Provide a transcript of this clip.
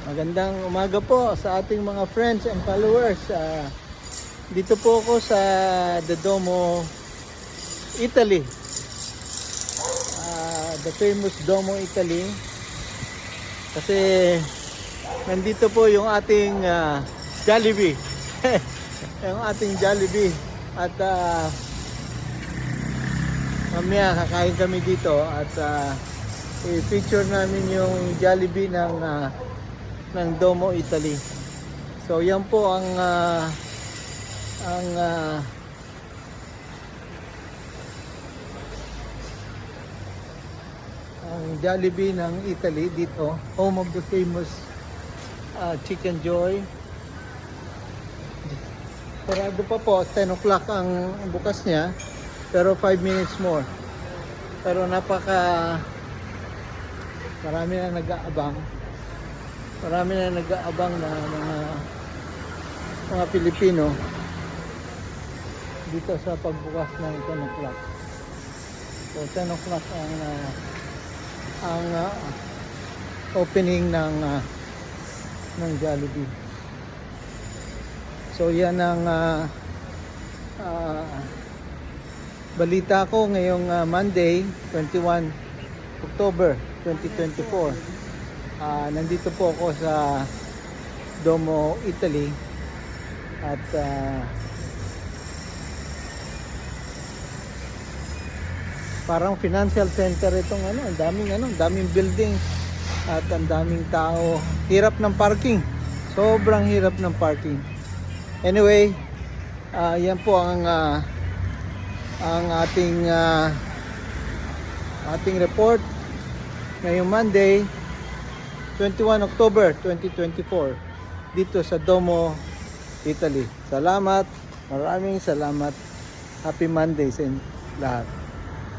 Magandang umaga po sa ating mga friends and followers. Dito po ako sa The Duomo, Italy. The famous Duomo, Italy. Kasi nandito po yung ating Jollibee. Yung ating Jollibee. At mamaya kakain kami dito at i-feature namin yung Jollibee ng Duomo, Italy. So yan po ang Jollibee ng Italy dito, home of the famous Chicken Joy. Sarado pa po, 10 o'clock ang bukas niya, pero 5 minutes more. Pero marami na nag-aabang. Marami na nag-aabang na mga Pilipino dito sa pagbukas ng 10 o'clock. So 10 o'clock ang opening ng Jollibee. So yan ang balita ko ngayong Monday, 21 October 2024. Nandito po ako sa Duomo, Italy at parang financial center itong daming building at ang daming tao. Hirap ng parking. Sobrang hirap ng parking. Anyway, yan po ang ating report ngayong Monday, 21 October 2024 dito sa Duomo, Italy. Salamat, maraming salamat. Happy Monday sa lahat.